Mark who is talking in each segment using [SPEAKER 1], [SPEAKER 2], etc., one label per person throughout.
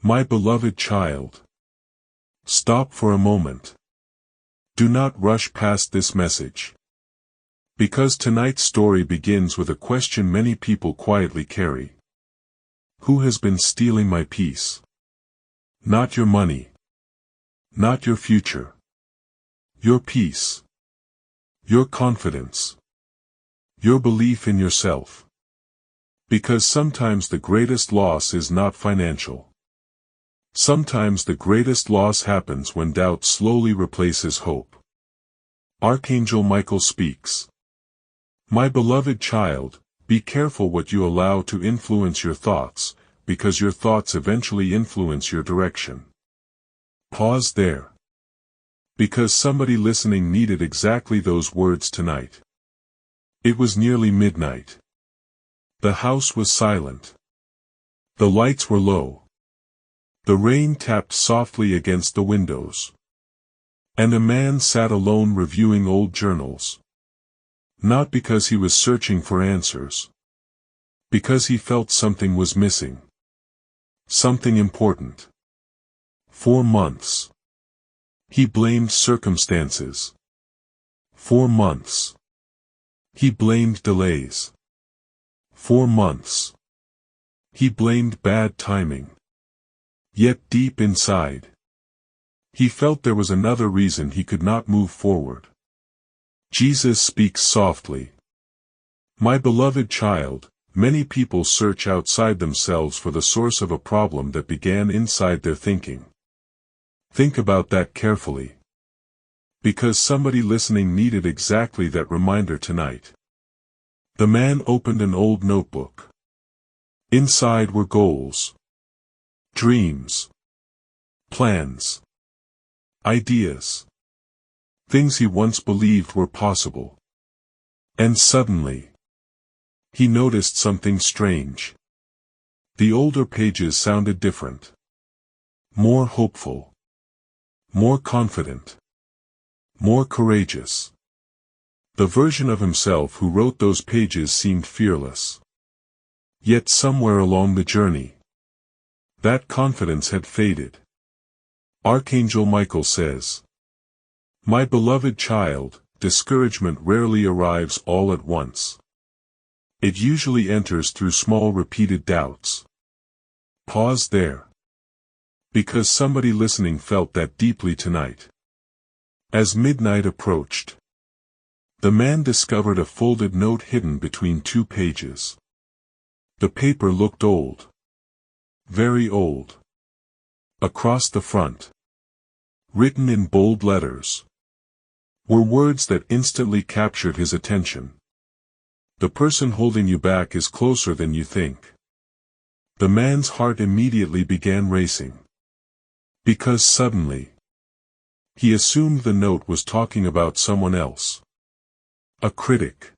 [SPEAKER 1] My beloved child, stop for a moment. Do not rush past this message. Because tonight's story begins with a question many people quietly carry. Who has been stealing my peace? Not your money. Not your future. Your peace. Your confidence. Your belief in yourself. Because sometimes the greatest loss is not financial. Sometimes the greatest loss happens when doubt slowly replaces hope. Archangel Michael speaks. My beloved child, be careful what you allow to influence your thoughts, because your thoughts eventually influence your direction. Pause there. Because somebody listening needed exactly those words tonight. It was nearly midnight. The house was silent. The lights were low. The rain tapped softly against the windows. And a man sat alone reviewing old journals. Not because he was searching for answers. Because he felt something was missing. Something important. 4 months. He blamed circumstances. 4 months. He blamed delays. 4 months. He blamed bad timing. Yet deep inside, he felt there was another reason he could not move forward. Jesus speaks softly. My beloved child, many people search outside themselves for the source of a problem that began inside their thinking. Think about that carefully. Because somebody listening needed exactly that reminder tonight. The man opened an old notebook. Inside were goals. Dreams. Plans. Ideas. Things he once believed were possible. And suddenly, he noticed something strange. The older pages sounded different. More hopeful. More confident. More courageous. The version of himself who wrote those pages seemed fearless. Yet somewhere along the journey, that confidence had faded. Archangel Michael says, my beloved child, discouragement rarely arrives all at once. It usually enters through small repeated doubts. Pause there. Because somebody listening felt that deeply tonight. As midnight approached, the man discovered a folded note hidden between 2 pages. The paper looked old. Very old. Across the front, written in bold letters, were words that instantly captured his attention. The person holding you back is closer than you think. The man's heart immediately began racing. Because suddenly, he assumed the note was talking about someone else. A critic.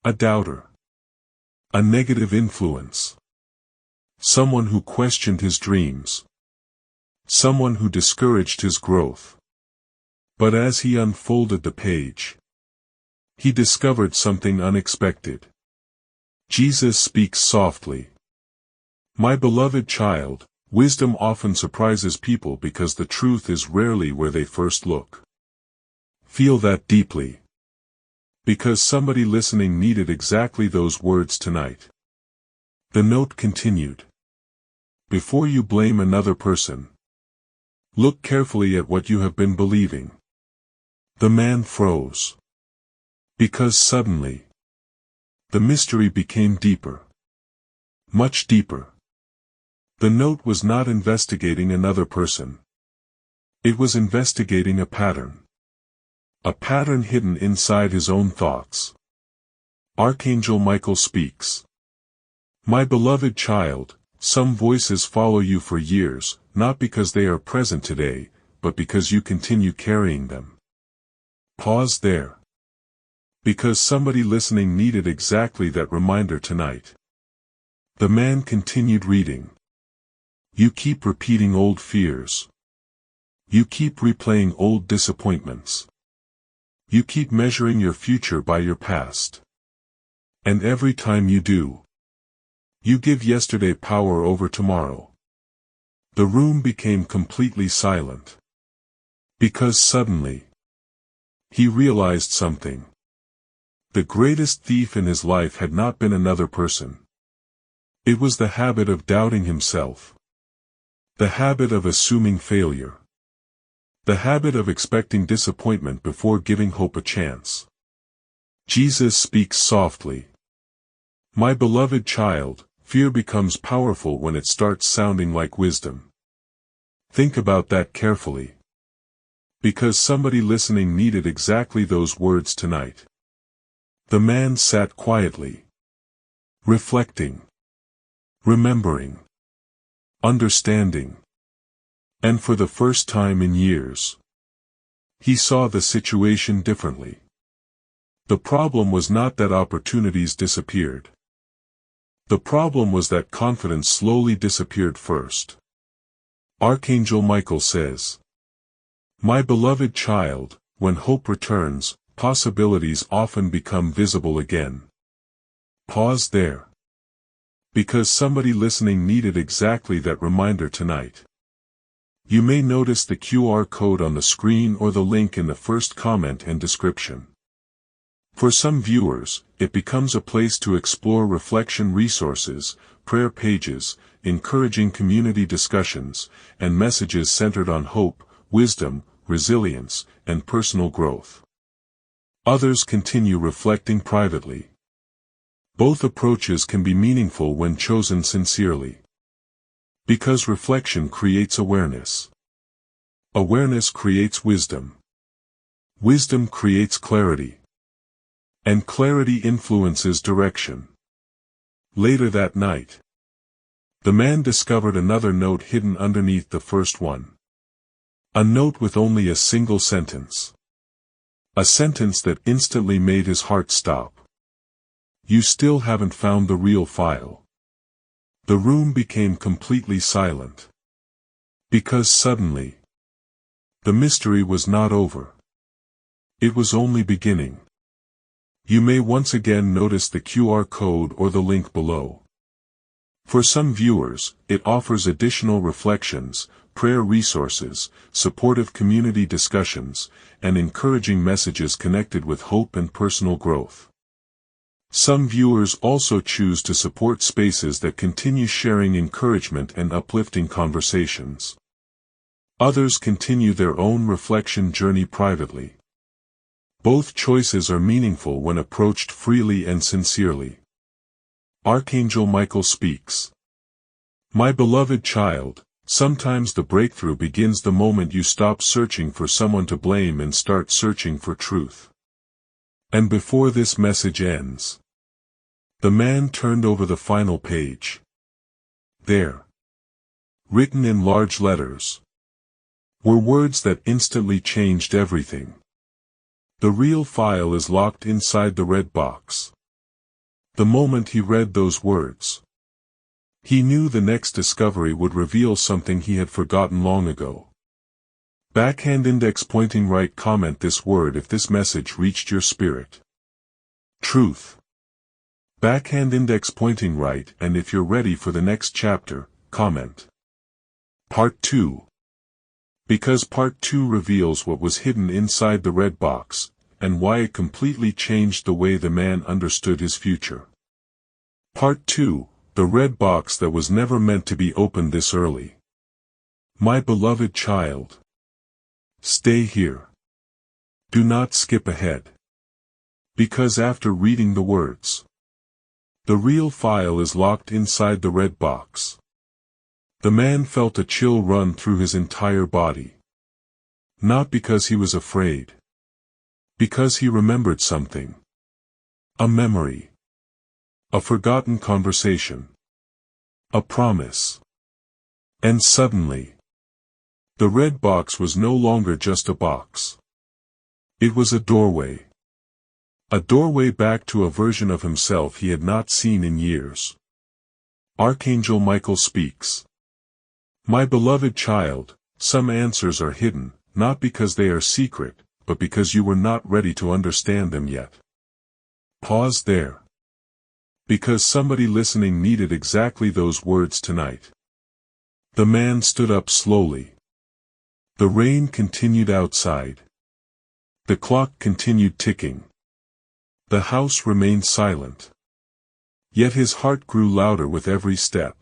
[SPEAKER 1] A doubter. A negative influence. Someone who questioned his dreams. Someone who discouraged his growth. But as he unfolded the page, he discovered something unexpected. Jesus speaks softly. My beloved child, wisdom often surprises people because the truth is rarely where they first look. Feel that deeply. Because somebody listening needed exactly those words tonight. The note continued. Before you blame another person, look carefully at what you have been believing. The man froze. Because suddenly, the mystery became deeper. Much deeper. The note was not investigating another person. It was investigating a pattern. A pattern hidden inside his own thoughts. Archangel Michael speaks. My beloved child, some voices follow you for years, not because they are present today, but because you continue carrying them. Pause there. Because somebody listening needed exactly that reminder tonight. The man continued reading. You keep repeating old fears. You keep replaying old disappointments. You keep measuring your future by your past. And every time you do, you give yesterday power over tomorrow. The room became completely silent. Because suddenly, he realized something. The greatest thief in his life had not been another person. It was the habit of doubting himself. The habit of assuming failure. The habit of expecting disappointment before giving hope a chance. Jesus speaks softly. My beloved child, fear becomes powerful when it starts sounding like wisdom. Think about that carefully. Because somebody listening needed exactly those words tonight. The man sat quietly. Reflecting. Remembering. Understanding. And for the first time in years, he saw the situation differently. The problem was not that opportunities disappeared. The problem was that confidence slowly disappeared first. Archangel Michael says, my beloved child, when hope returns, possibilities often become visible again. Pause there. Because somebody listening needed exactly that reminder tonight. You may notice the QR code on the screen or the link in the first comment and description. For some viewers, it becomes a place to explore reflection resources, prayer pages, encouraging community discussions, and messages centered on hope, wisdom, resilience, and personal growth. Others continue reflecting privately. Both approaches can be meaningful when chosen sincerely. Because reflection creates awareness. Awareness creates wisdom. Wisdom creates clarity. And clarity influences direction. Later that night, the man discovered another note hidden underneath the first one. A note with only a single sentence. A sentence that instantly made his heart stop. You still haven't found the real file. The room became completely silent. Because suddenly, the mystery was not over. It was only beginning. You may once again notice the QR code or the link below. For some viewers, it offers additional reflections, prayer resources, supportive community discussions, and encouraging messages connected with hope and personal growth. Some viewers also choose to support spaces that continue sharing encouragement and uplifting conversations. Others continue their own reflection journey privately. Both choices are meaningful when approached freely and sincerely. Archangel Michael speaks. My beloved child, sometimes the breakthrough begins the moment you stop searching for someone to blame and start searching for truth. And before this message ends, the man turned over the final page. There, written in large letters, were words that instantly changed everything. The real file is locked inside the red box. The moment he read those words, he knew the next discovery would reveal something he had forgotten long ago. Backhand index pointing right. Comment this word if this message reached your spirit. Truth. Backhand index pointing right, and if you're ready for the next chapter, comment. Part 2. Because Part 2 reveals what was hidden inside the red box, and why it completely changed the way the man understood his future. Part 2. The red box that was never meant to be opened this early. My beloved child. Stay here. Do not skip ahead. Because after reading the words, the real file is locked inside the red box. The man felt a chill run through his entire body. Not because he was afraid. Because he remembered something. A memory. A forgotten conversation. A promise. And suddenly, the red box was no longer just a box. It was a doorway. A doorway back to a version of himself he had not seen in years. Archangel Michael speaks. My beloved child, some answers are hidden, not because they are secret, but because you were not ready to understand them yet. Pause there. Because somebody listening needed exactly those words tonight. The man stood up slowly. The rain continued outside. The clock continued ticking. The house remained silent. Yet his heart grew louder with every step.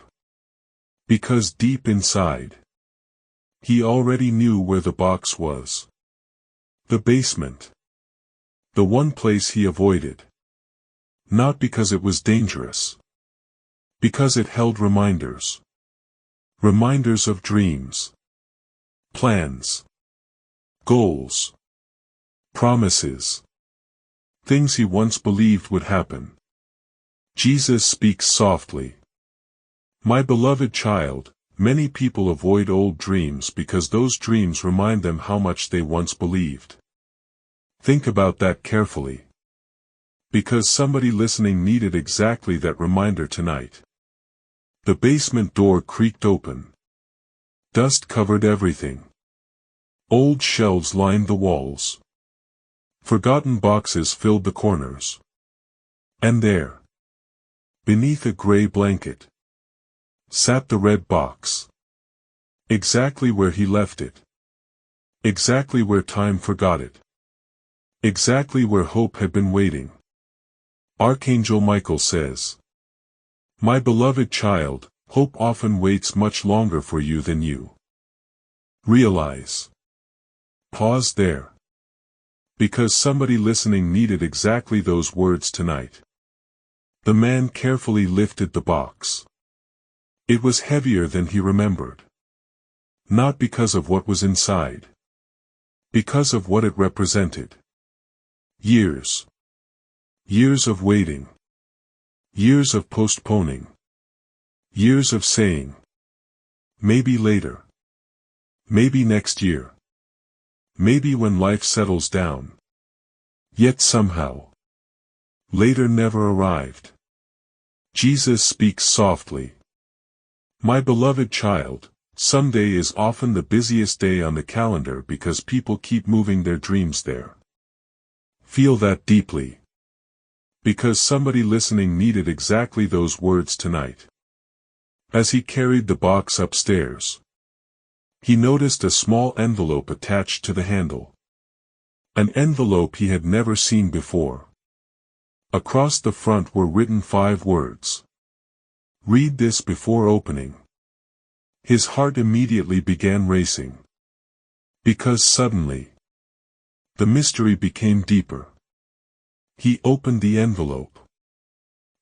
[SPEAKER 1] Because deep inside, he already knew where the box was. The basement. The one place he avoided. Not because it was dangerous. Because it held reminders. Reminders of dreams. Plans. Goals. Promises. Things he once believed would happen. Jesus speaks softly. My beloved child, many people avoid old dreams because those dreams remind them how much they once believed. Think about that carefully. Because somebody listening needed exactly that reminder tonight. The basement door creaked open. Dust covered everything. Old shelves lined the walls. Forgotten boxes filled the corners. And there, beneath a gray blanket, sat the red box. Exactly where he left it. Exactly where time forgot it. Exactly where hope had been waiting. Archangel Michael says, my beloved child, hope often waits much longer for you than you realize. Pause there. Because somebody listening needed exactly those words tonight. The man carefully lifted the box. It was heavier than he remembered. Not because of what was inside. Because of what it represented. Years. Years of waiting. Years of postponing. Years of saying, maybe later. Maybe next year. Maybe when life settles down. Yet somehow, later never arrived. Jesus speaks softly. My beloved child, someday is often the busiest day on the calendar because people keep moving their dreams there. Feel that deeply. Because somebody listening needed exactly those words tonight. As he carried the box upstairs, he noticed a small envelope attached to the handle. An envelope he had never seen before. Across the front were written 5 words. Read this before opening. His heart immediately began racing. Because suddenly, the mystery became deeper. He opened the envelope.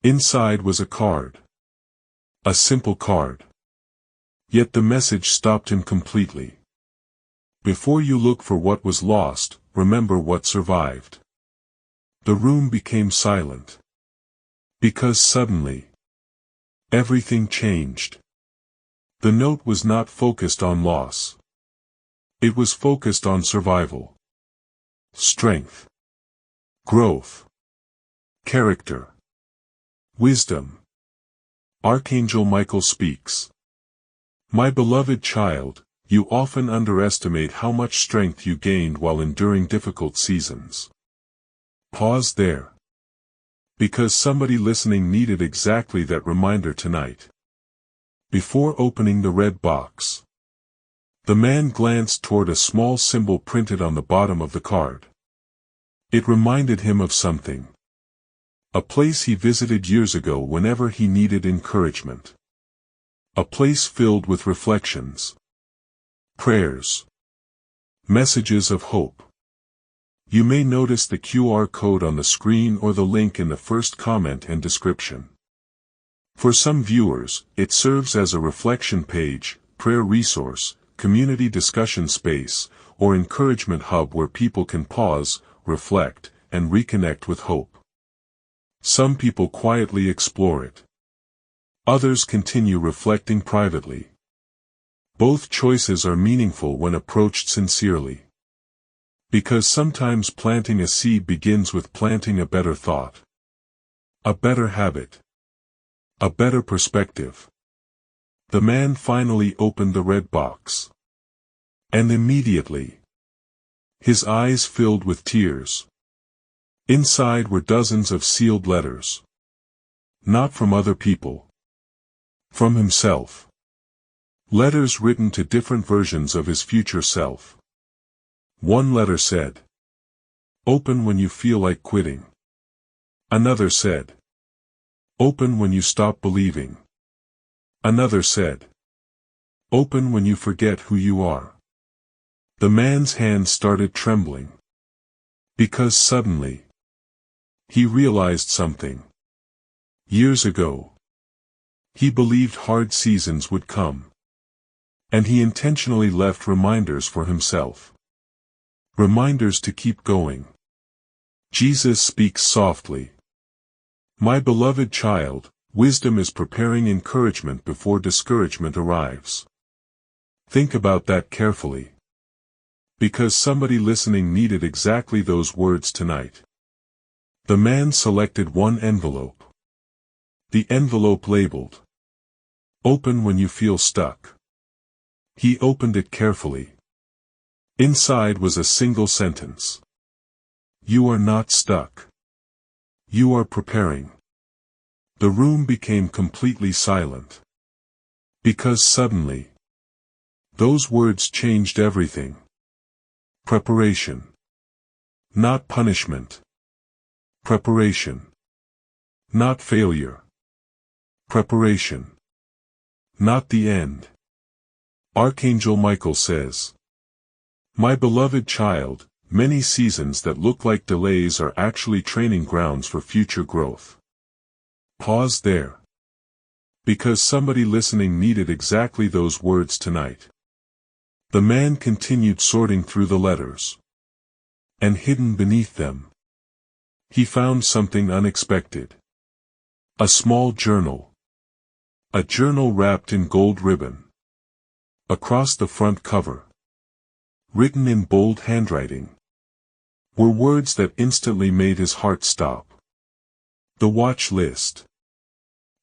[SPEAKER 1] Inside was a card. A simple card. Yet the message stopped him completely. Before you look for what was lost, remember what survived. The room became silent. Because suddenly, everything changed. The note was not focused on loss. It was focused on survival. Strength. Growth. Character. Wisdom. Archangel Michael speaks. My beloved child, you often underestimate how much strength you gained while enduring difficult seasons. Pause there. Because somebody listening needed exactly that reminder tonight. Before opening the red box, the man glanced toward a small symbol printed on the bottom of the card. It reminded him of something. A place he visited years ago whenever he needed encouragement. A place filled with reflections. Prayers. Messages of hope. You may notice the QR code on the screen or the link in the first comment and description. For some viewers, it serves as a reflection page, prayer resource, community discussion space, or encouragement hub where people can pause, reflect, and reconnect with hope. Some people quietly explore it. Others continue reflecting privately. Both choices are meaningful when approached sincerely. Because sometimes planting a seed begins with planting a better thought. A better habit. A better perspective. The man finally opened the red box. And immediately, his eyes filled with tears. Inside were dozens of sealed letters. Not from other people. From himself. Letters written to different versions of his future self. One letter said, "Open when you feel like quitting." Another said, "Open when you stop believing." Another said, "Open when you forget who you are." The man's hand started trembling. Because suddenly, he realized something. Years ago, he believed hard seasons would come. And he intentionally left reminders for himself. Reminders to keep going. Jesus speaks softly. My beloved child, wisdom is preparing encouragement before discouragement arrives. Think about that carefully. Because somebody listening needed exactly those words tonight. The man selected one envelope. The envelope labeled, "Open when you feel stuck." He opened it carefully. Inside was a single sentence. You are not stuck. You are preparing. The room became completely silent. Because suddenly, those words changed everything. Preparation. Not punishment. Preparation. Not failure. Preparation. Not the end. Archangel Michael says, My beloved child, many seasons that look like delays are actually training grounds for future growth. Pause there. Because somebody listening needed exactly those words tonight. The man continued sorting through the letters. And hidden beneath them, he found something unexpected. A small journal. A journal wrapped in gold ribbon. Across the front cover, written in bold handwriting, were words that instantly made his heart stop. The watch list.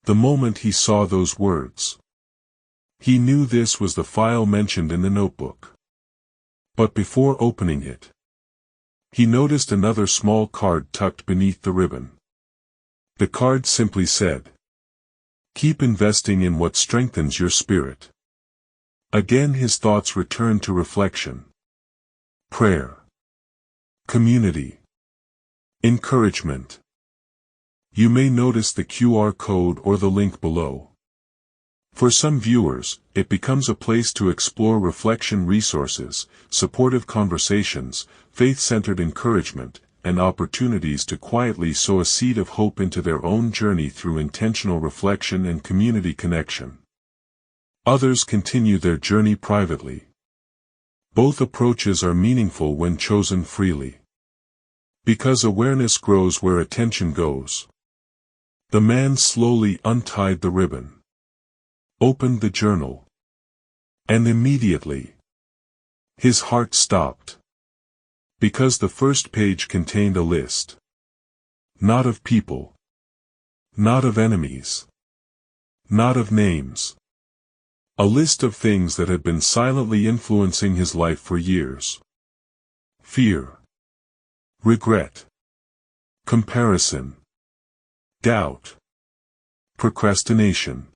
[SPEAKER 1] The moment he saw those words, he knew this was the file mentioned in the notebook. But before opening it, he noticed another small card tucked beneath the ribbon. The card simply said, Keep investing in what strengthens your spirit. Again his thoughts returned to reflection. Prayer. Community. Encouragement. You may notice the QR code or the link below. For some viewers, it becomes a place to explore reflection resources, supportive conversations, faith-centered encouragement, and opportunities to quietly sow a seed of hope into their own journey through intentional reflection and community connection. Others continue their journey privately. Both approaches are meaningful when chosen freely. Because awareness grows where attention goes. The man slowly untied the ribbon. Opened the journal. And immediately, his heart stopped. Because the first page contained a list. Not of people. Not of enemies. Not of names. A list of things that had been silently influencing his life for years. Fear. Regret. Comparison. Doubt. Procrastination.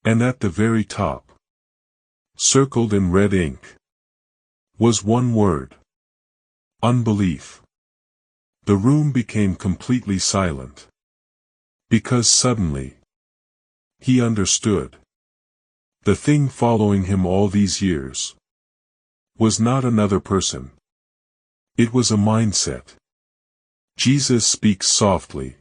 [SPEAKER 1] And at the very top, circled in red ink, was one word. Unbelief. The room became completely silent. Because suddenly, he understood. The thing following him all these years was not another person. It was a mindset. Jesus speaks softly.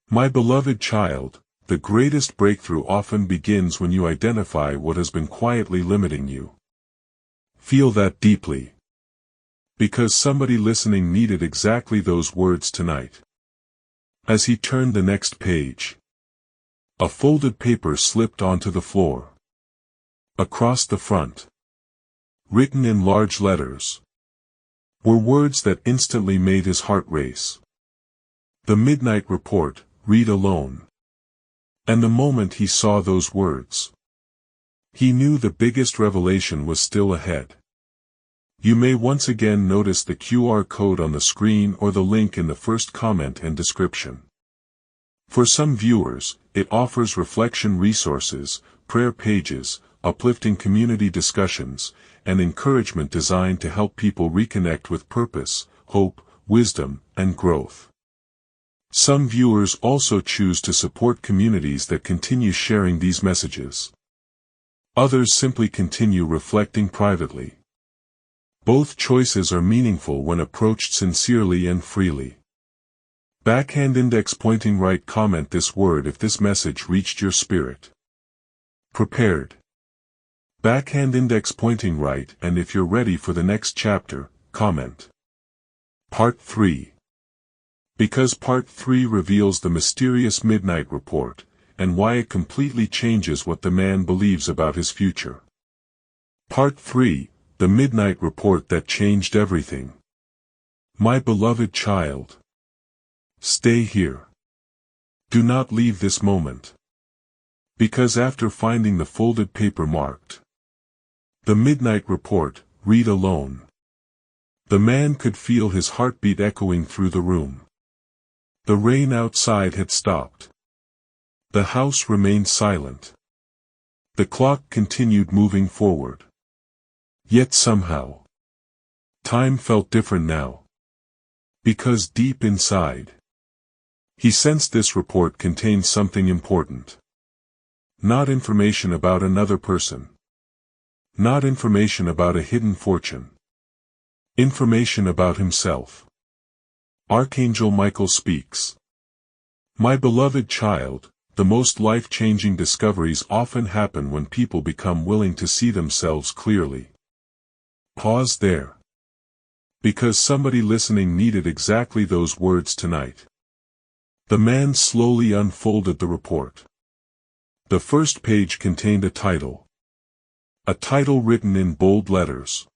[SPEAKER 1] My beloved child, the greatest breakthrough often begins when you identify what has been quietly limiting you. Feel that deeply. Because somebody listening needed exactly those words tonight. As he turned the next page, a folded paper slipped onto the floor. Across the front, written in large letters, were words that instantly made his heart race. The Midnight Report, read alone. And the moment he saw those words, he knew the biggest revelation was still ahead. You may once again notice the QR code on the screen or the link in the first comment and description. For some viewers, it offers reflection resources, prayer pages, uplifting community discussions, and encouragement designed to help people reconnect with purpose, hope, wisdom, and growth. Some viewers also choose to support communities that continue sharing these messages. Others simply continue reflecting privately. Both choices are meaningful when approached sincerely and freely. Backhand index pointing right. Comment this word if this message reached your spirit. Prepared. Backhand index pointing right, and if you're ready for the next chapter, comment. Part 3. Because Part 3 reveals the mysterious Midnight Report, and why it completely changes what the man believes about his future. Part 3, the Midnight Report that changed everything. My beloved child. Stay here. Do not leave this moment. Because after finding the folded paper marked, The Midnight Report, read alone. The man could feel his heartbeat echoing through the room. The rain outside had stopped. The house remained silent. The clock continued moving forward. Yet somehow, time felt different now. Because deep inside, he sensed this report contained something important. Not information about another person. Not information about a hidden fortune. Information about himself. Archangel Michael speaks. My beloved child, the most life-changing discoveries often happen when people become willing to see themselves clearly. Pause there. Because somebody listening needed exactly those words tonight. The man slowly unfolded the report. The first page contained a title. A title written in bold letters.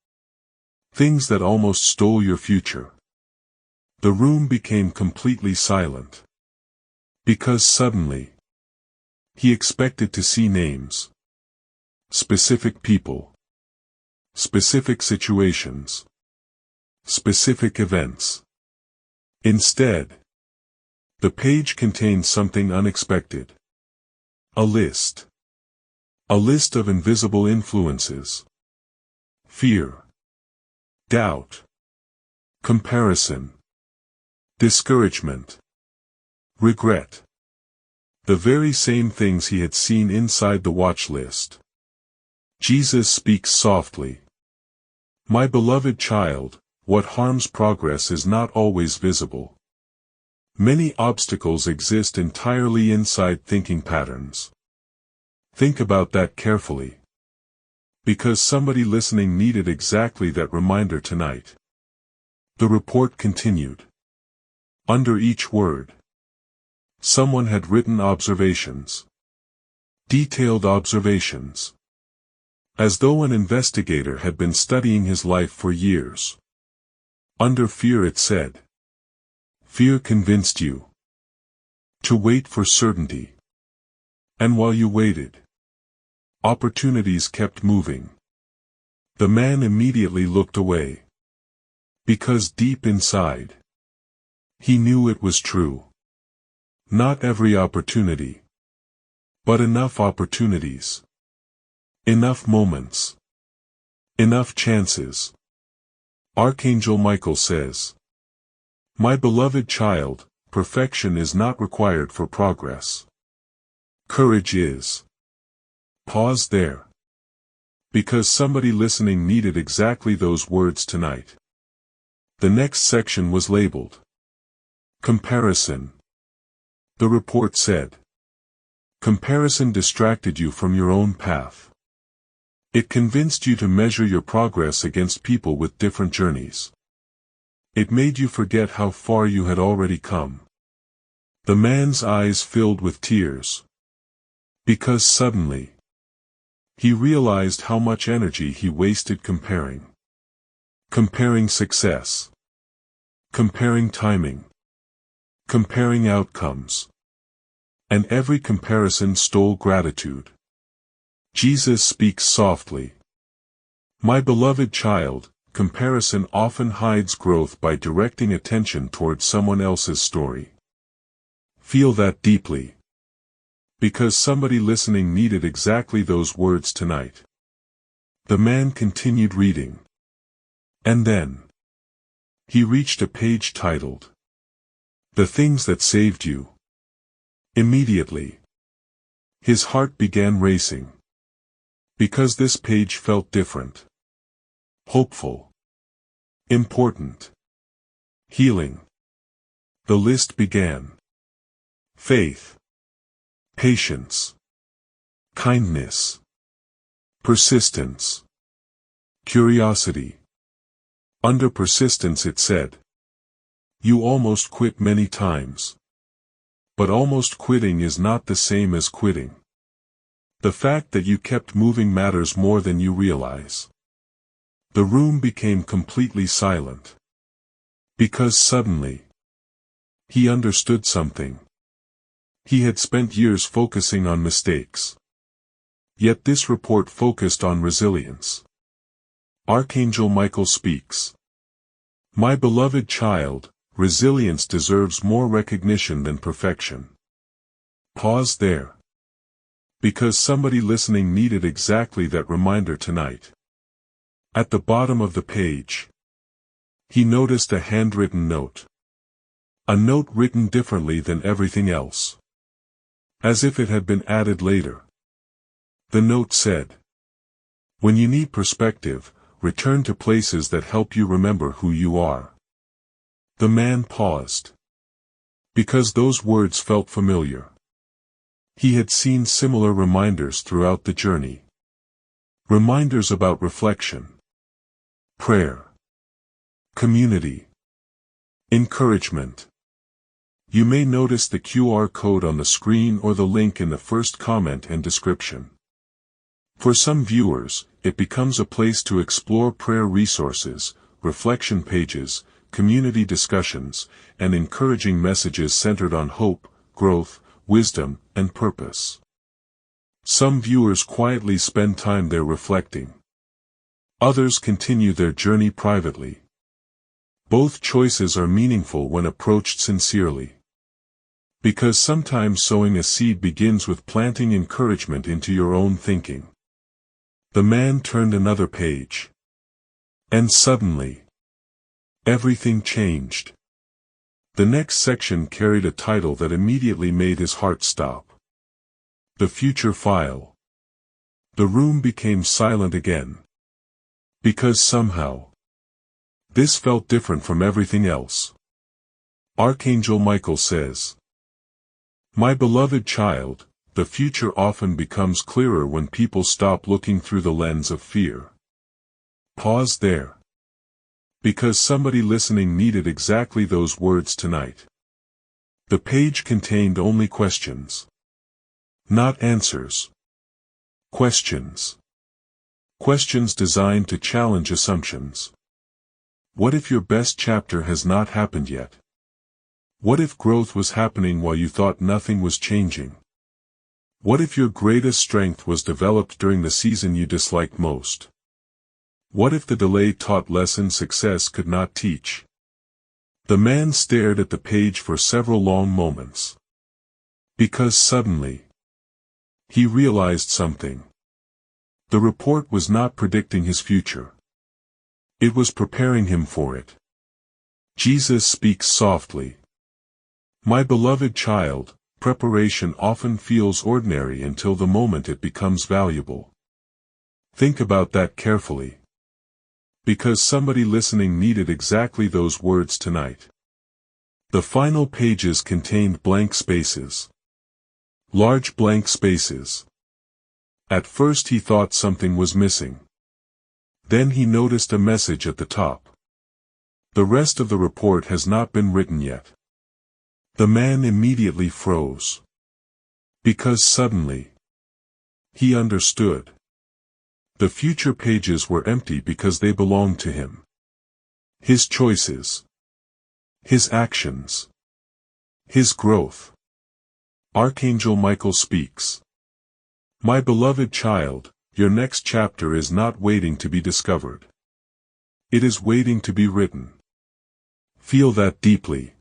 [SPEAKER 1] Things that almost stole your future. The room became completely silent. Because suddenly, he expected to see names. Specific people. Specific situations. Specific events. Instead, the page contained something unexpected. A list. A list of invisible influences. Fear. Doubt. Comparison. Discouragement. Regret. The very same things he had seen inside the watch list. Jesus speaks softly. My beloved child, what harms progress is not always visible. Many obstacles exist entirely inside thinking patterns. Think about that carefully. Because somebody listening needed exactly that reminder tonight. The report continued. Under each word, someone had written observations. Detailed observations. As though an investigator had been studying his life for years. Under fear it said. Fear convinced you to wait for certainty. And while you waited, opportunities kept moving. The man immediately looked away. Because deep inside, he knew it was true. Not every opportunity, but enough opportunities. Enough moments. Enough chances. Archangel Michael says. My beloved child, perfection is not required for progress. Courage is. Pause there. Because somebody listening needed exactly those words tonight. The next section was labeled. Comparison. The report said. Comparison distracted you from your own path. It convinced you to measure your progress against people with different journeys. It made you forget how far you had already come. The man's eyes filled with tears. Because suddenly, he realized how much energy he wasted comparing. Comparing success. Comparing timing. Comparing outcomes. And every comparison stole gratitude. Jesus speaks softly. My beloved child, comparison often hides growth by directing attention towards someone else's story. Feel that deeply. Because somebody listening needed exactly those words tonight. The man continued reading. And then he reached a page titled, "The Things That Saved You." Immediately, his heart began racing. Because this page felt different. Hopeful. Important. Healing. The list began. Faith. Patience. Kindness. Persistence. Curiosity. Under persistence it said, "You almost quit many times. But almost quitting is not the same as quitting. The fact that you kept moving matters more than you realize." The room became completely silent. Because suddenly, he understood something. He had spent years focusing on mistakes. Yet this report focused on resilience. Archangel Michael speaks. "My beloved child, resilience deserves more recognition than perfection." Pause there. Because somebody listening needed exactly that reminder tonight. At the bottom of the page, he noticed a handwritten note. A note written differently than everything else. As if it had been added later. The note said, "When you need perspective, return to places that help you remember who you are." The man paused. Because those words felt familiar. He had seen similar reminders throughout the journey. Reminders about reflection. Prayer. Community. Encouragement. You may notice the QR code on the screen or the link in the first comment and description. For some viewers, it becomes a place to explore prayer resources, reflection pages, community discussions, and encouraging messages centered on hope, growth, wisdom, and purpose. Some viewers quietly spend time there reflecting. Others continue their journey privately. Both choices are meaningful when approached sincerely. Because sometimes sowing a seed begins with planting encouragement into your own thinking. The man turned another page. And suddenly, everything changed. The next section carried a title that immediately made his heart stop. The Future File. The room became silent again. Because somehow, this felt different from everything else. Archangel Michael says, "My beloved child, the future often becomes clearer when people stop looking through the lens of fear." Pause there. Because somebody listening needed exactly those words tonight. The page contained only questions. Not answers. Questions. Questions designed to challenge assumptions. What if your best chapter has not happened yet? What if growth was happening while you thought nothing was changing? What if your greatest strength was developed during the season you disliked most? What if the delay taught lessons success could not teach? The man stared at the page for several long moments. Because suddenly, he realized something. The report was not predicting his future. It was preparing him for it. Jesus speaks softly. My beloved child, preparation often feels ordinary until the moment it becomes valuable. Think about that carefully. Because somebody listening needed exactly those words tonight. The final pages contained blank spaces. Large blank spaces. At first he thought something was missing. Then he noticed a message at the top. The rest of the report has not been written yet. The man immediately froze. Because suddenly, he understood. The future pages were empty because they belonged to him. His choices. His actions. His growth. Archangel Michael speaks. My beloved child, your next chapter is not waiting to be discovered. It is waiting to be written. Feel that deeply.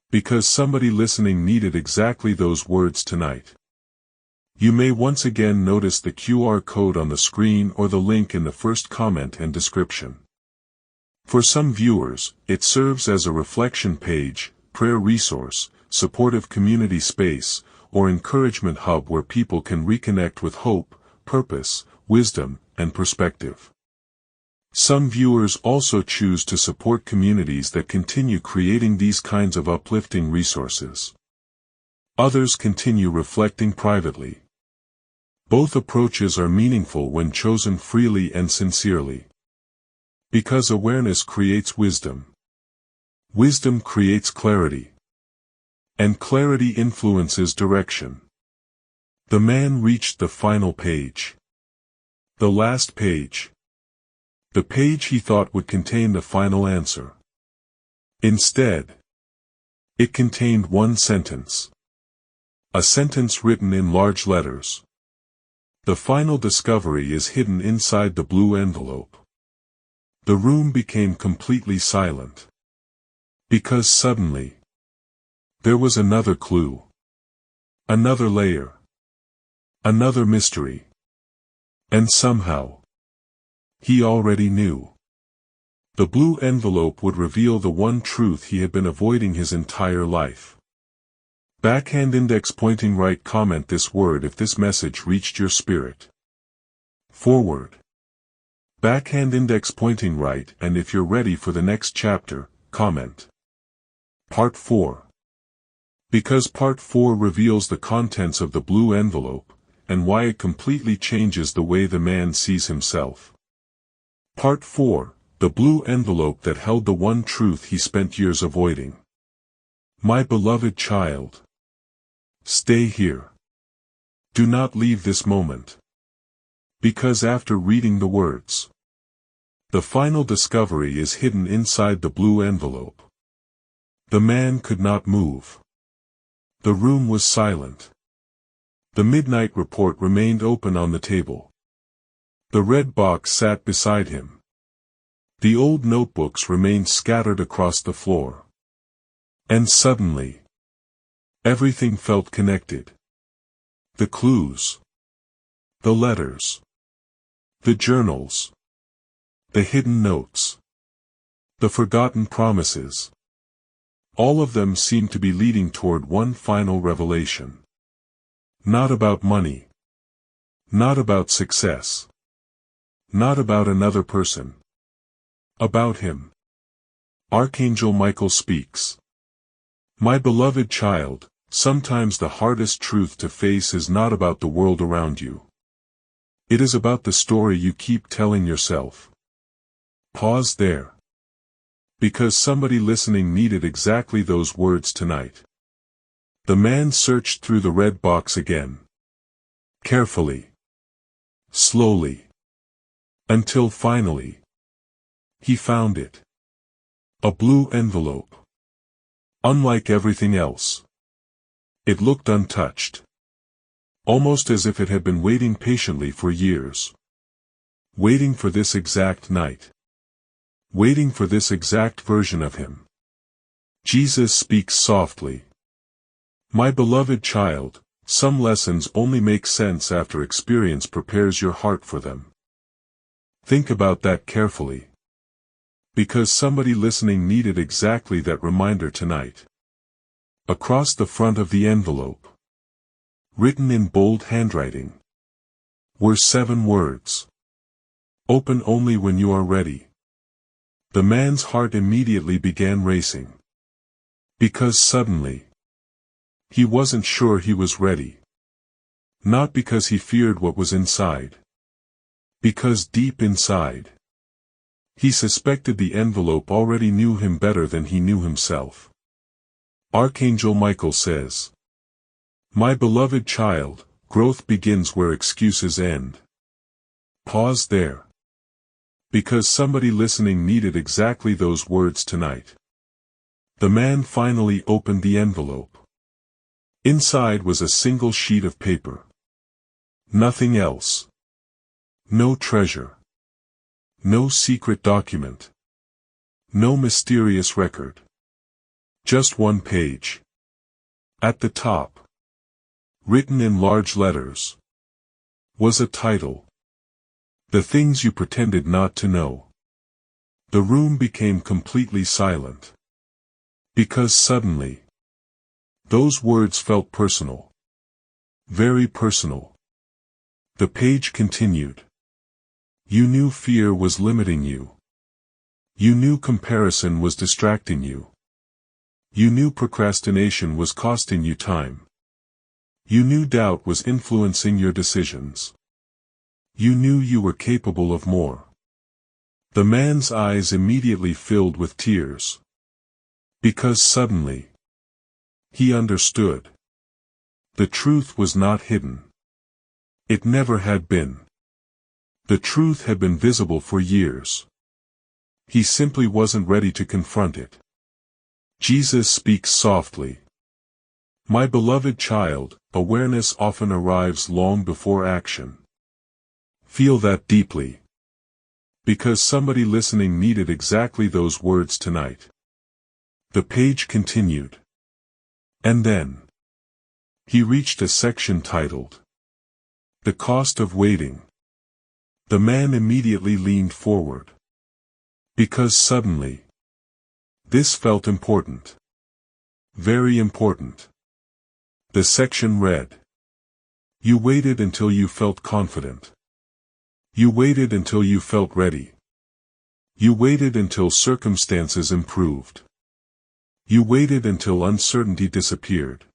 [SPEAKER 1] Because somebody listening needed exactly those words tonight. You may once again notice the QR code on the screen or the link in the first comment and description. For some viewers, it serves as a reflection page, prayer resource, supportive community space, or encouragement hub where people can reconnect with hope, purpose, wisdom, and perspective. Some viewers also choose to support communities that continue creating these kinds of uplifting resources. Others continue reflecting privately. Both approaches are meaningful when chosen freely and sincerely. Because awareness creates wisdom. Wisdom creates clarity. And clarity influences direction. The man reached the final page. The last page. The page he thought would contain the final answer. Instead, it contained one sentence. A sentence written in large letters. The final discovery is hidden inside the blue envelope. The room became completely silent. Because suddenly, there was another clue. Another layer. Another mystery. And somehow, he already knew. The blue envelope would reveal the one truth he had been avoiding his entire life. Backhand index pointing right. Comment this word if this message reached your spirit. Forward. Backhand index pointing right, and if you're ready for the next chapter, comment. Part 4. Because Part 4 reveals the contents of the blue envelope, and why it completely changes the way the man sees himself. Part 4, the blue envelope that held the one truth he spent years avoiding. My beloved child. Stay here. Do not leave this moment. Because after reading the words, the final discovery is hidden inside the blue envelope. The man could not move. The room was silent. The midnight report remained open on the table. The red box sat beside him. The old notebooks remained scattered across the floor. And suddenly, everything felt connected. The clues. The letters. The journals. The hidden notes. The forgotten promises. All of them seemed to be leading toward one final revelation. Not about money. Not about success. Not about another person. About him. Archangel Michael speaks. My beloved child, sometimes the hardest truth to face is not about the world around you. It is about the story you keep telling yourself. Pause there. Because somebody listening needed exactly those words tonight. The man searched through the red box again. Carefully. Slowly. Until finally, he found it. A blue envelope. Unlike everything else. It looked untouched. Almost as if it had been waiting patiently for years. Waiting for this exact night. Waiting for this exact version of him. Jesus speaks softly. My beloved child, some lessons only make sense after experience prepares your heart for them. Think about that carefully. Because somebody listening needed exactly that reminder tonight. Across the front of the envelope, written in bold handwriting, were 7 words. Open only when you are ready. The man's heart immediately began racing. Because suddenly, he wasn't sure he was ready. Not because he feared what was inside. Because deep inside, he suspected the envelope already knew him better than he knew himself. Archangel Michael says, my beloved child, growth begins where excuses end. Pause there. Because somebody listening needed exactly those words tonight. The man finally opened the envelope. Inside was a single sheet of paper. Nothing else. No treasure. No secret document. No mysterious record. Just one page. At the top, written in large letters, was a title. The things you pretended not to know. The room became completely silent. Because suddenly, those words felt personal. Very personal. The page continued. You knew fear was limiting you. You knew comparison was distracting you. You knew procrastination was costing you time. You knew doubt was influencing your decisions. You knew you were capable of more. The man's eyes immediately filled with tears. Because suddenly, he understood. The truth was not hidden. It never had been. The truth had been visible for years. He simply wasn't ready to confront it. Jesus speaks softly. My beloved child, awareness often arrives long before action. Feel that deeply. Because somebody listening needed exactly those words tonight. The page continued. And then, he reached a section titled, The Cost of Waiting. The man immediately leaned forward. Because suddenly, this felt important. Very important. The section read, You waited until you felt confident. You waited until you felt ready. You waited until circumstances improved. You waited until uncertainty disappeared.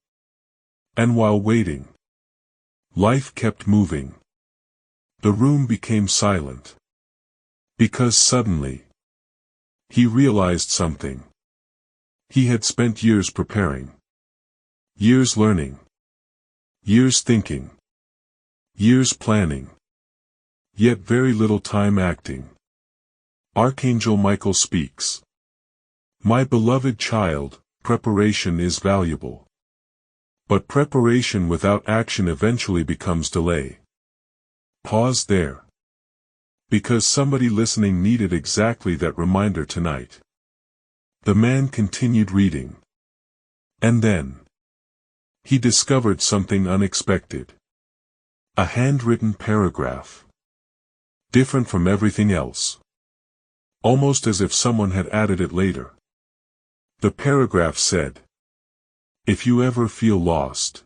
[SPEAKER 1] And while waiting, life kept moving. The room became silent. Because suddenly, he realized something. He had spent years preparing. Years learning. Years thinking. Years planning. Yet very little time acting. Archangel Michael speaks. My beloved child, preparation is valuable. But preparation without action eventually becomes delay. Pause there. Because somebody listening needed exactly that reminder tonight. The man continued reading. And then, he discovered something unexpected. A handwritten paragraph. Different from everything else. Almost as if someone had added it later. The paragraph said, If you ever feel lost,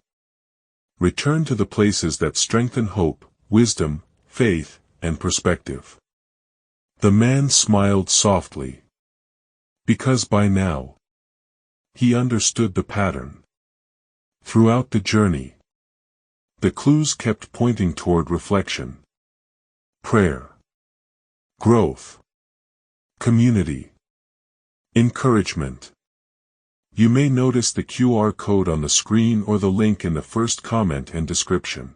[SPEAKER 1] return to the places that strengthen hope, wisdom, faith, and perspective. The man smiled softly. Because by now, he understood the pattern. Throughout the journey, the clues kept pointing toward reflection, prayer, growth, community, encouragement. You may notice the QR code on the screen or the link in the first comment and description.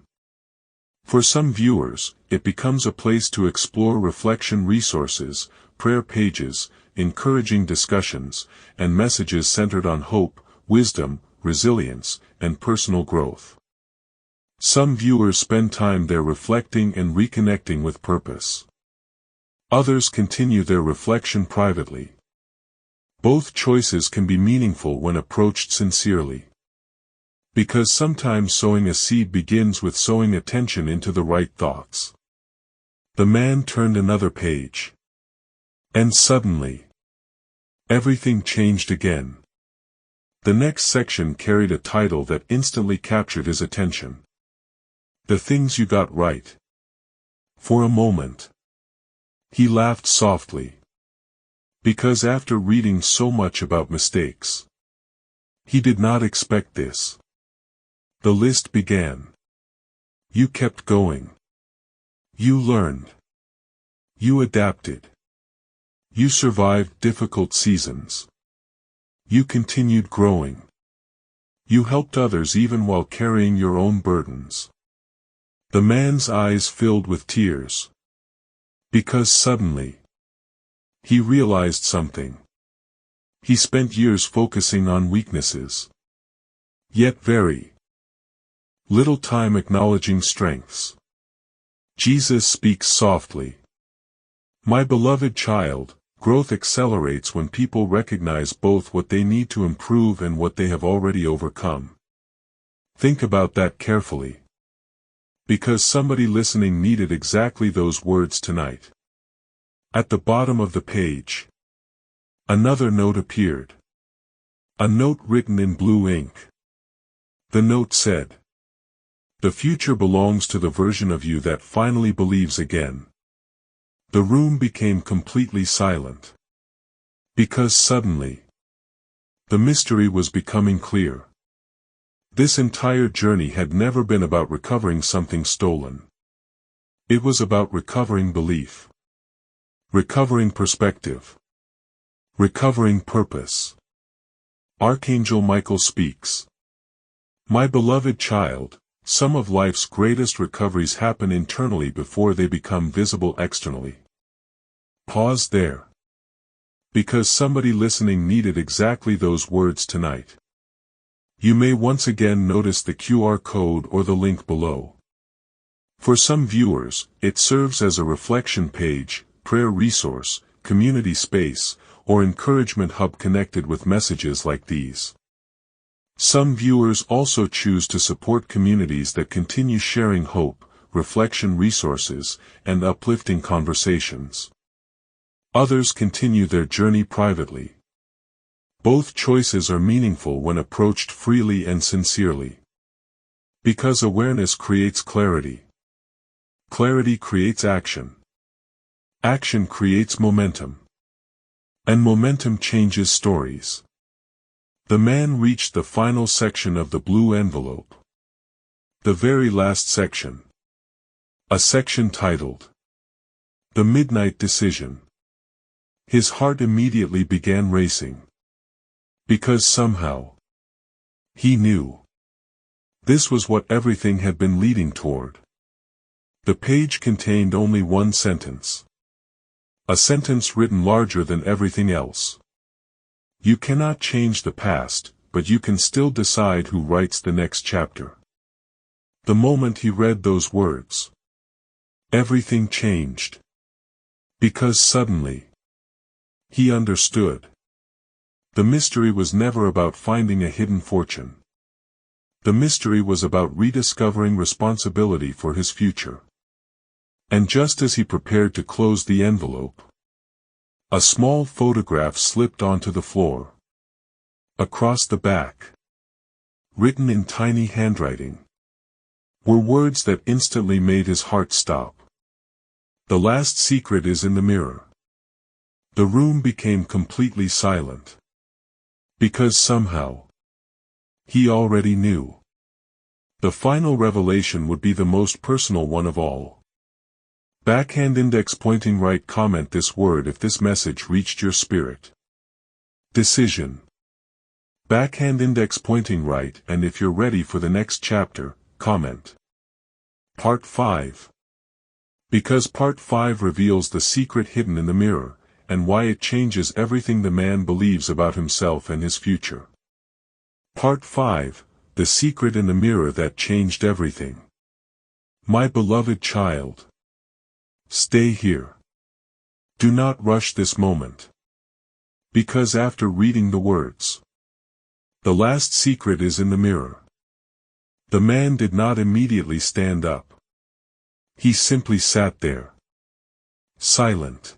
[SPEAKER 1] For some viewers, it becomes a place to explore reflection resources, prayer pages, encouraging discussions, and messages centered on hope, wisdom, resilience, and personal growth. Some viewers spend time there reflecting and reconnecting with purpose. Others continue their reflection privately. Both choices can be meaningful when approached sincerely. Because sometimes sowing a seed begins with sowing attention into the right thoughts. The man turned another page. And suddenly, everything changed again. The next section carried a title that instantly captured his attention. The Things You Got Right. For a moment, he laughed softly. Because after reading so much about mistakes, he did not expect this. The list began. You kept going. You learned. You adapted. You survived difficult seasons. You continued growing. You helped others even while carrying your own burdens. The man's eyes filled with tears. Because suddenly, he realized something. He spent years focusing on weaknesses. Yet very little time acknowledging strengths. Jesus speaks softly. My beloved child, growth accelerates when people recognize both what they need to improve and what they have already overcome. Think about that carefully. Because somebody listening needed exactly those words tonight. At the bottom of the page, another note appeared. A note written in blue ink. The note said, "The future belongs to the version of you that finally believes again." The room became completely silent. Because suddenly, the mystery was becoming clear. This entire journey had never been about recovering something stolen. It was about recovering belief. Recovering perspective. Recovering purpose. Archangel Michael speaks. My beloved child, some of life's greatest recoveries happen internally before they become visible externally. Pause there. Because somebody listening needed exactly those words tonight. You may once again notice the QR code or the link below. For some viewers, it serves as a reflection page, prayer resource, community space, or encouragement hub connected with messages like these. Some viewers also choose to support communities that continue sharing hope, reflection resources, and uplifting conversations. Others continue their journey privately. Both choices are meaningful when approached freely and sincerely. Because awareness creates clarity. Clarity creates action. Action creates momentum. And momentum changes stories. The man reached the final section of the blue envelope. The very last section. A section titled, The Midnight Decision. His heart immediately began racing. Because somehow, he knew. This was what everything had been leading toward. The page contained only one sentence. A sentence written larger than everything else. You cannot change the past, but you can still decide who writes the next chapter. The moment he read those words, everything changed. Because suddenly, he understood. The mystery was never about finding a hidden fortune. The mystery was about rediscovering responsibility for his future. And just as he prepared to close the envelope, a small photograph slipped onto the floor. Across the back, written in tiny handwriting, were words that instantly made his heart stop. The last secret is in the mirror. The room became completely silent. Because somehow, he already knew. The final revelation would be the most personal one of all. Backhand index pointing right. Comment this word if this message reached your spirit. Decision. Backhand index pointing right, and if you're ready for the next chapter, comment. Part 5. Because Part 5 reveals the secret hidden in the mirror, and why it changes everything the man believes about himself and his future. Part 5. The secret in the mirror that changed everything. My beloved child. Stay here. Do not rush this moment. Because after reading the words, the last secret is in the mirror. The man did not immediately stand up. He simply sat there. Silent.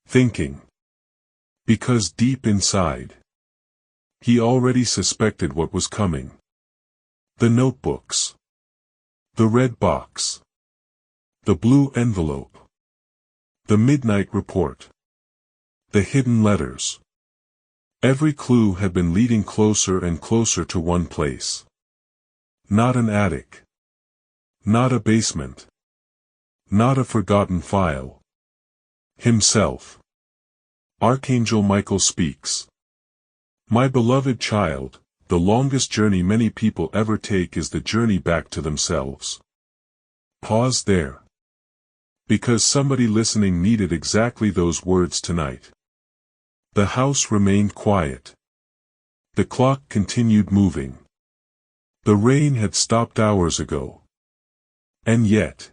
[SPEAKER 1] Thinking. Because deep inside, he already suspected what was coming. The notebooks. The red box. The blue envelope. The midnight report. The hidden letters. Every clue had been leading closer and closer to one place. Not an attic. Not a basement. Not a forgotten file. Himself. Archangel Michael speaks. My beloved child, the longest journey many people ever take is the journey back to themselves. Pause there. Because somebody listening needed exactly those words tonight. The house remained quiet. The clock continued moving. The rain had stopped hours ago. And yet,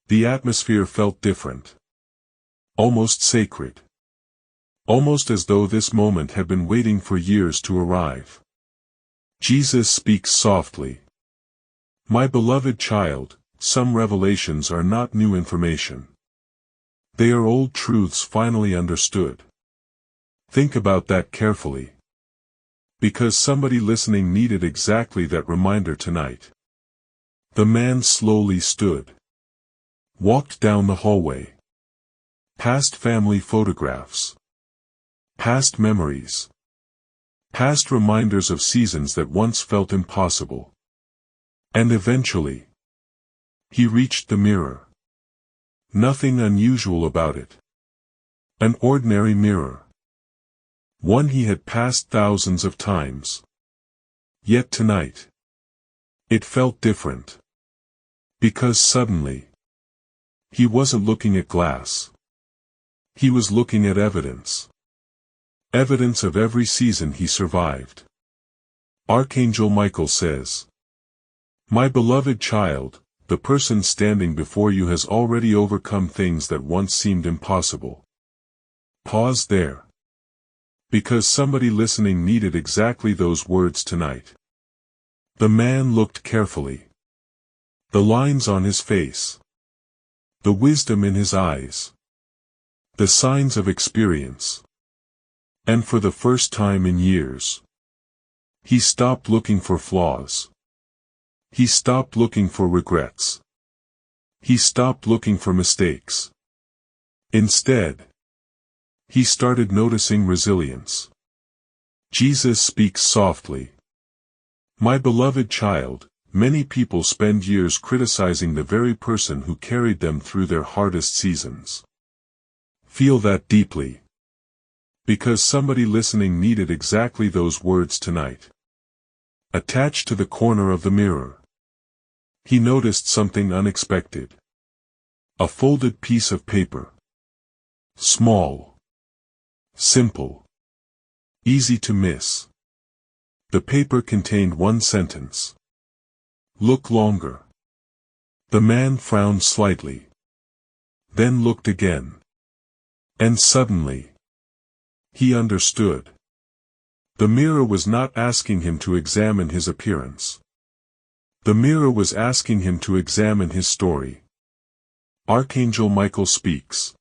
[SPEAKER 1] the atmosphere felt different. Almost sacred. Almost as though this moment had been waiting for years to arrive. Jesus speaks softly. My beloved child, some revelations are not new information. They are old truths finally understood. Think about that carefully. Because somebody listening needed exactly that reminder tonight. The man slowly stood. Walked down the hallway. Past family photographs. Past memories. Past reminders of seasons that once felt impossible. And eventually, he reached the mirror. Nothing unusual about it. An ordinary mirror. One he had passed thousands of times. Yet tonight, it felt different. Because suddenly, he wasn't looking at glass. He was looking at evidence. Evidence of every season he survived. Archangel Michael says, my beloved child, the person standing before you has already overcome things that once seemed impossible. Pause there. Because somebody listening needed exactly those words tonight. The man looked carefully. The lines on his face. The wisdom in his eyes. The signs of experience. And for the first time in years, he stopped looking for flaws. He stopped looking for regrets. He stopped looking for mistakes. Instead, he started noticing resilience. Jesus speaks softly. My beloved child, many people spend years criticizing the very person who carried them through their hardest seasons. Feel that deeply. Because somebody listening needed exactly those words tonight. Attached to the corner of the mirror, he noticed something unexpected. A folded piece of paper. Small. Simple. Easy to miss. The paper contained one sentence. Look longer. The man frowned slightly. Then looked again. And suddenly, he understood. The mirror was not asking him to examine his appearance. The mirror was asking him to examine his story. Archangel Michael speaks.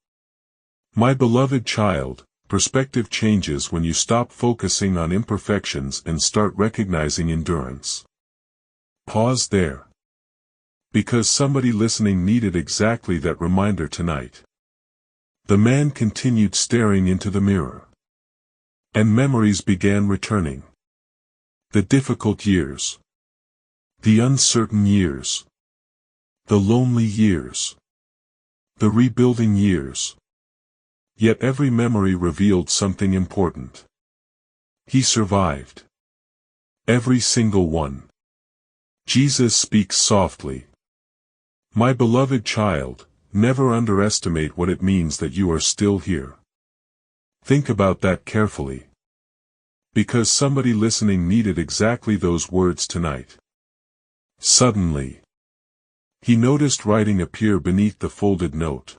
[SPEAKER 1] My beloved child, perspective changes when you stop focusing on imperfections and start recognizing endurance. Pause there. Because somebody listening needed exactly that reminder tonight. The man continued staring into the mirror. And memories began returning. The difficult years. The uncertain years. The lonely years. The rebuilding years. Yet every memory revealed something important. He survived. Every single one. Jesus speaks softly. My beloved child, never underestimate what it means that you are still here. Think about that carefully. Because somebody listening needed exactly those words tonight. Suddenly, he noticed writing appear beneath the folded note.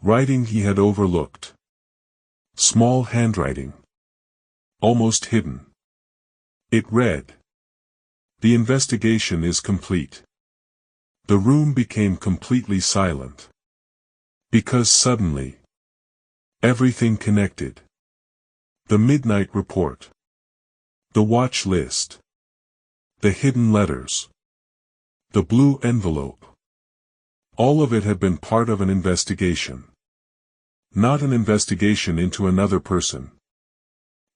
[SPEAKER 1] Writing he had overlooked. Small handwriting. Almost hidden. It read, the investigation is complete. The room became completely silent. Because suddenly, everything connected. The midnight report. The watch list. The hidden letters. The blue envelope. All of it had been part of an investigation. Not an investigation into another person.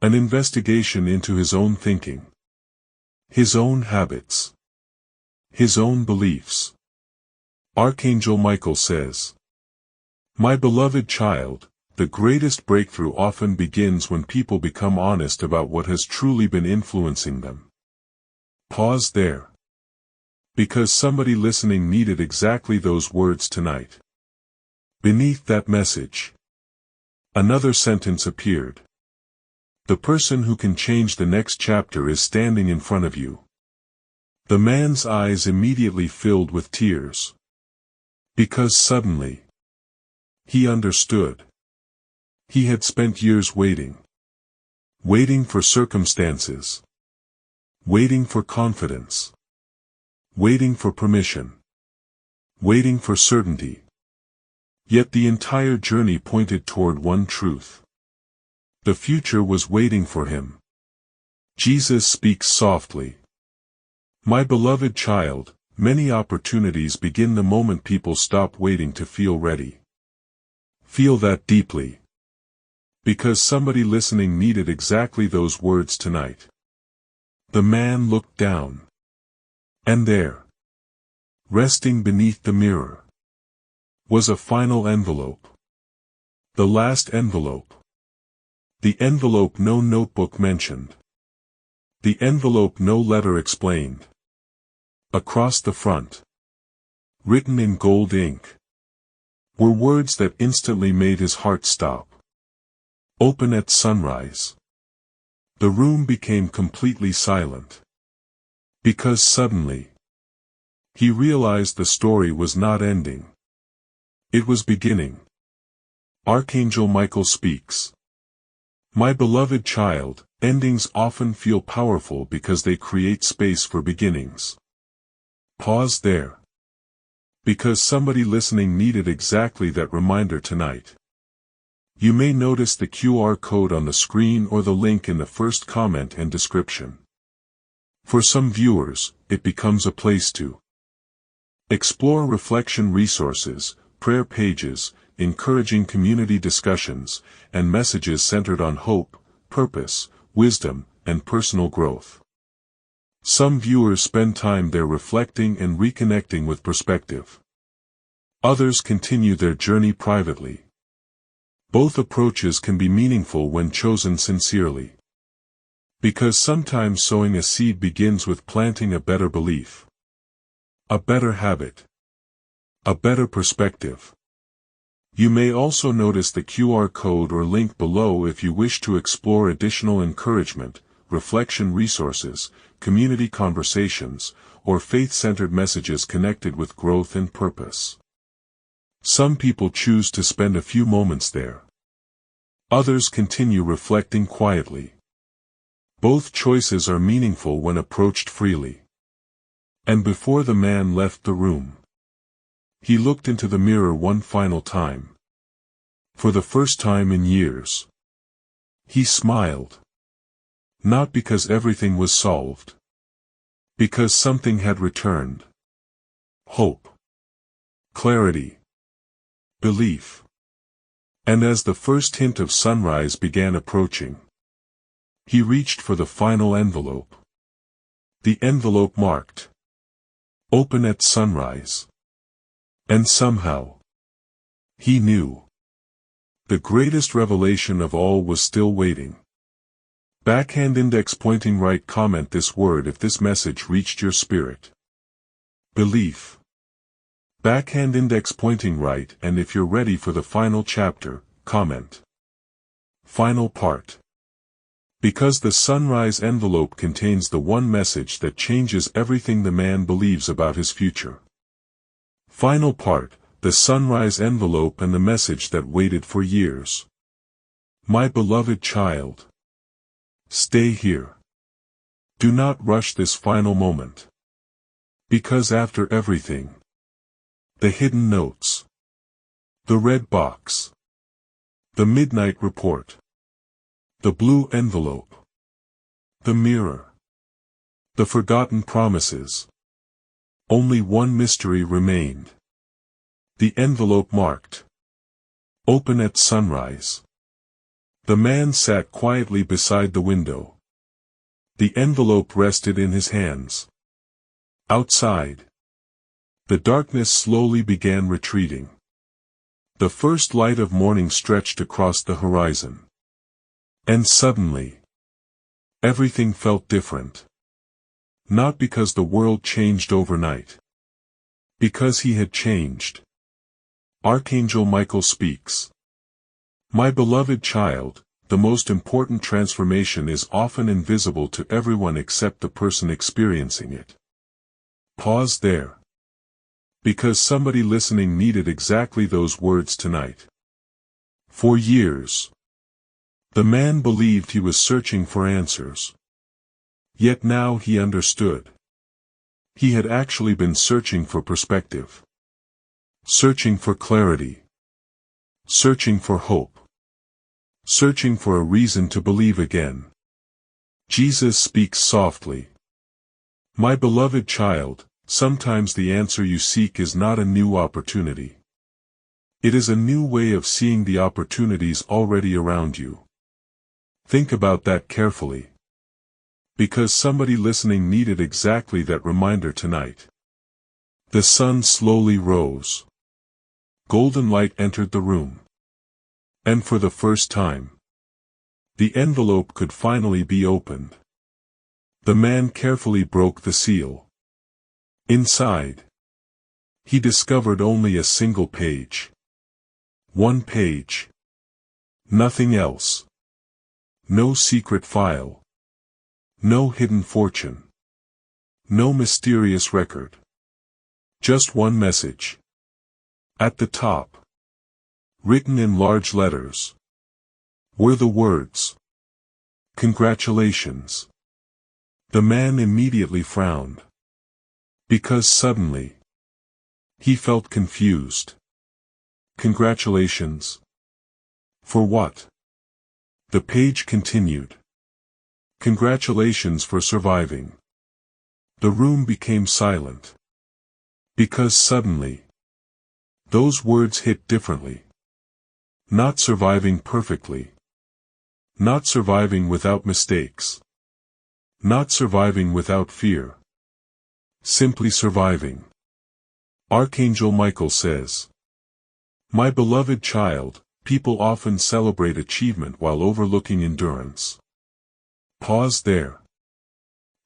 [SPEAKER 1] An investigation into his own thinking. His own habits. His own beliefs. Archangel Michael says, my beloved child, the greatest breakthrough often begins when people become honest about what has truly been influencing them. Pause there. Because somebody listening needed exactly those words tonight. Beneath that message, another sentence appeared. The person who can change the next chapter is standing in front of you. The man's eyes immediately filled with tears. Because suddenly, he understood. He had spent years waiting. Waiting for circumstances. waiting for confidence, waiting for permission, waiting for certainty. Yet the entire journey pointed toward one truth. The future was waiting for him. Jesus speaks softly. My beloved child, many opportunities begin the moment people stop waiting to feel ready. Feel that deeply. Because somebody listening needed exactly those words tonight. The man looked down. And there, resting beneath the mirror, was a final envelope. The last envelope. The envelope no notebook mentioned. The envelope no letter explained. Across the front, written in gold ink, were words that instantly made his heart stop. Open at sunrise. The room became completely silent. Because suddenly, he realized the story was not ending. It was beginning. Archangel Michael speaks. My beloved child, endings often feel powerful because they create space for beginnings. Pause there. Because somebody listening needed exactly that reminder tonight. You may notice the QR code on the screen or the link in the first comment and description. For some viewers, it becomes a place to explore reflection resources, prayer pages, encouraging community discussions, and messages centered on hope, purpose, wisdom, and personal growth. Some viewers spend time there reflecting and reconnecting with perspective. Others continue their journey privately. Both approaches can be meaningful when chosen sincerely. Because sometimes sowing a seed begins with planting a better belief, a better habit, a better perspective. You may also notice the QR code or link below if you wish to explore additional encouragement, reflection resources, community conversations, or faith-centered messages connected with growth and purpose. Some people choose to spend a few moments there. Others continue reflecting quietly. Both choices are meaningful when approached freely. And before the man left the room, he looked into the mirror one final time. For the first time in years, he smiled. Not because everything was solved. Because something had returned. Hope. Clarity. Belief. And as the first hint of sunrise began approaching, he reached for the final envelope. The envelope marked, Open at sunrise. And somehow, he knew. The greatest revelation of all was still waiting. Backhand index pointing right. Comment this word if this message reached your spirit. Belief. Backhand index pointing right, and if you're ready for the final chapter, comment. Final part. Because the sunrise envelope contains the one message that changes everything the man believes about his future. Final part, the sunrise envelope and the message that waited for years. My beloved child. Stay here. Do not rush this final moment. Because after everything, the hidden notes, the red box, the midnight report, the blue envelope, the mirror, the forgotten promises, only one mystery remained. The envelope marked, Open at sunrise. The man sat quietly beside the window. The envelope rested in his hands. Outside, the darkness slowly began retreating. The first light of morning stretched across the horizon. And suddenly, everything felt different. Not because the world changed overnight. Because he had changed. Archangel Michael speaks. My beloved child, the most important transformation is often invisible to everyone except the person experiencing it. Pause there. Because somebody listening needed exactly those words tonight. For years, the man believed he was searching for answers. Yet now he understood. He had actually been searching for perspective. Searching for clarity. Searching for hope. Searching for a reason to believe again. Jesus speaks softly. My beloved child, sometimes the answer you seek is not a new opportunity. It is a new way of seeing the opportunities already around you. Think about that carefully. Because somebody listening needed exactly that reminder tonight. The sun slowly rose. Golden light entered the room. And for the first time, the envelope could finally be opened. The man carefully broke the seal. Inside, he discovered only a single page. One page. Nothing else. No secret file. No hidden fortune. No mysterious record. Just one message. At the top, written in large letters, were the words, "Congratulations." The man immediately frowned. Because suddenly, he felt confused. Congratulations? For what? The page continued. Congratulations for surviving. The room became silent. Because suddenly, those words hit differently. Not surviving perfectly. Not surviving without mistakes. Not surviving without fear. Simply surviving. Archangel Michael says, my beloved child, people often celebrate achievement while overlooking endurance. Pause there.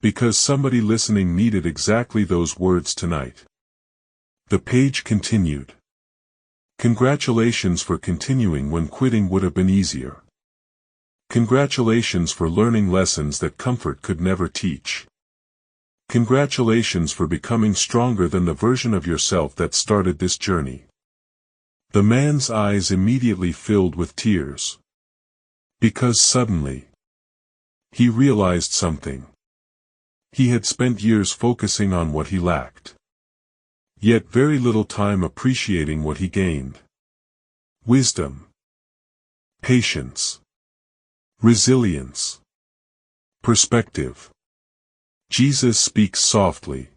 [SPEAKER 1] Because somebody listening needed exactly those words tonight. The page continued. Congratulations for continuing when quitting would have been easier. Congratulations for learning lessons that comfort could never teach. Congratulations for becoming stronger than the version of yourself that started this journey. The man's eyes immediately filled with tears. Because suddenly, he realized something. He had spent years focusing on what he lacked. Yet very little time appreciating what he gained. Wisdom. Patience. Resilience. Perspective. Jesus speaks softly.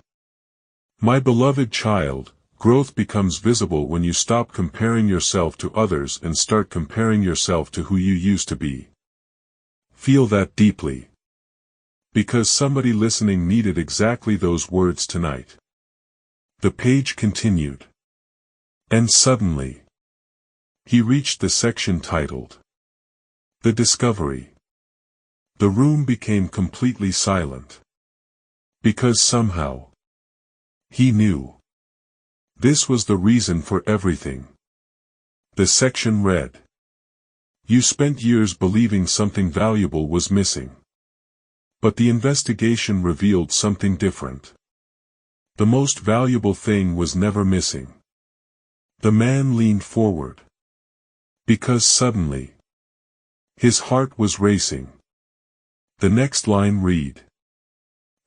[SPEAKER 1] My beloved child, growth becomes visible when you stop comparing yourself to others and start comparing yourself to who you used to be. Feel that deeply. Because somebody listening needed exactly those words tonight. The page continued. And suddenly, he reached the section titled, The Discovery. The room became completely silent. Because somehow, he knew. This was the reason for everything. The section read, you spent years believing something valuable was missing. But the investigation revealed something different. The most valuable thing was never missing. The man leaned forward. Because suddenly, his heart was racing. The next line read,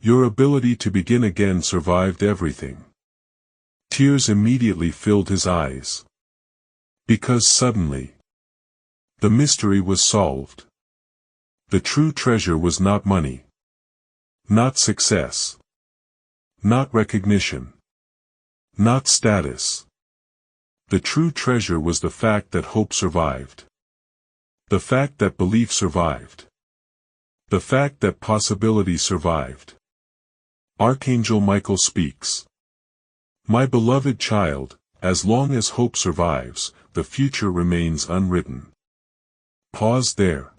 [SPEAKER 1] your ability to begin again survived everything. Tears immediately filled his eyes. Because suddenly, the mystery was solved. The true treasure was not money. Not success. Not recognition. Not status. The true treasure was the fact that hope survived. The fact that belief survived. The fact that possibility survived. Archangel Michael speaks. My beloved child, as long as hope survives, the future remains unwritten. Pause there.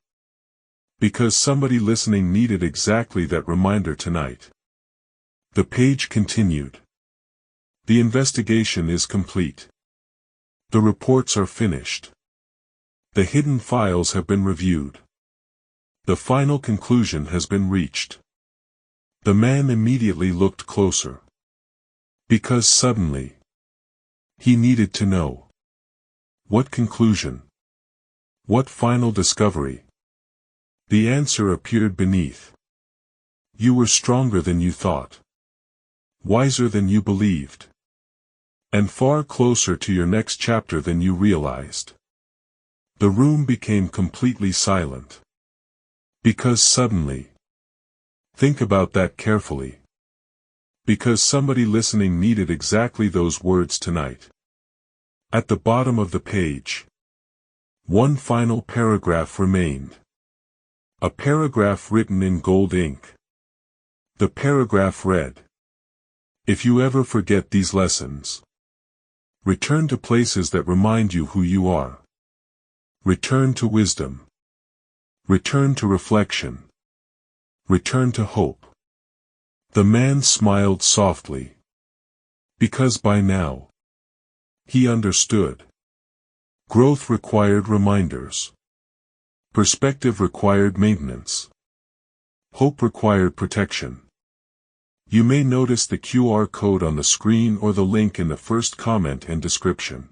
[SPEAKER 1] Because somebody listening needed exactly that reminder tonight. The page continued. The investigation is complete. The reports are finished. The hidden files have been reviewed. The final conclusion has been reached. The man immediately looked closer. Because suddenly, he needed to know. What conclusion? What final discovery? The answer appeared beneath. You were stronger than you thought, wiser than you believed, and far closer to your next chapter than you realized. The room became completely silent. Because suddenly, think about that carefully. Because somebody listening needed exactly those words tonight. At the bottom of the page, one final paragraph remained. A paragraph written in gold ink. The paragraph read, "If you ever forget these lessons, return to places that remind you who you are. Return to wisdom. Return to reflection. Return to hope." The man smiled softly. Because by now, he understood. Growth required reminders. Perspective required maintenance. Hope required protection. You may notice the QR code on the screen or the link in the first comment and description.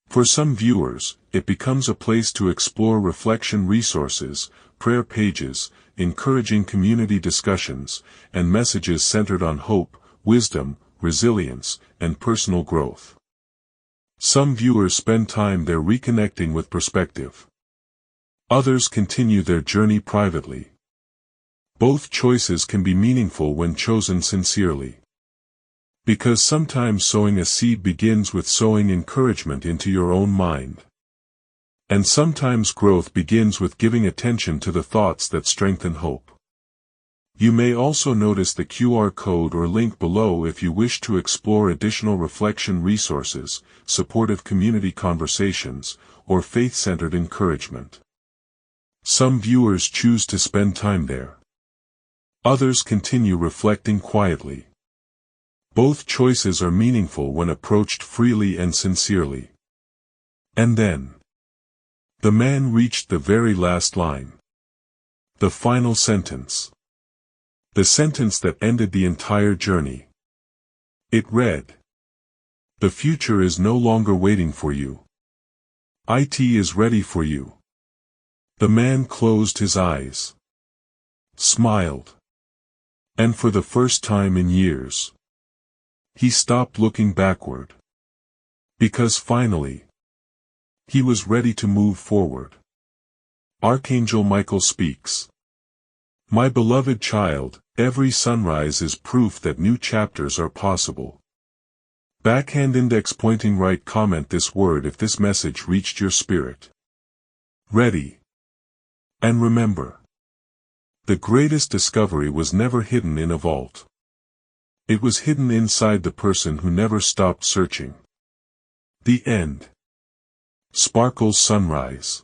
[SPEAKER 1] For some viewers, it becomes a place to explore reflection resources, prayer pages, encouraging community discussions, and messages centered on hope, wisdom, resilience, and personal growth. Some viewers spend time there reconnecting with perspective. Others continue their journey privately. Both choices can be meaningful when chosen sincerely. Because sometimes sowing a seed begins with sowing encouragement into your own mind. And sometimes growth begins with giving attention to the thoughts that strengthen hope. You may also notice the QR code or link below if you wish to explore additional reflection resources, supportive community conversations, or faith-centered encouragement. Some viewers choose to spend time there. Others continue reflecting quietly. Both choices are meaningful when approached freely and sincerely. And then, the man reached the very last line. The final sentence. The sentence that ended the entire journey. It read, "The future is no longer waiting for you. It is ready for you." The man closed his eyes, smiled, and for the first time in years, he stopped looking backward. Because finally, he was ready to move forward. Archangel Michael speaks. My beloved child, every sunrise is proof that new chapters are possible. Backhand index pointing right. Comment this word if this message reached your spirit. Ready. And remember, the greatest discovery was never hidden in a vault. It was hidden inside the person who never stopped searching. The end. Sparkles Sunrise.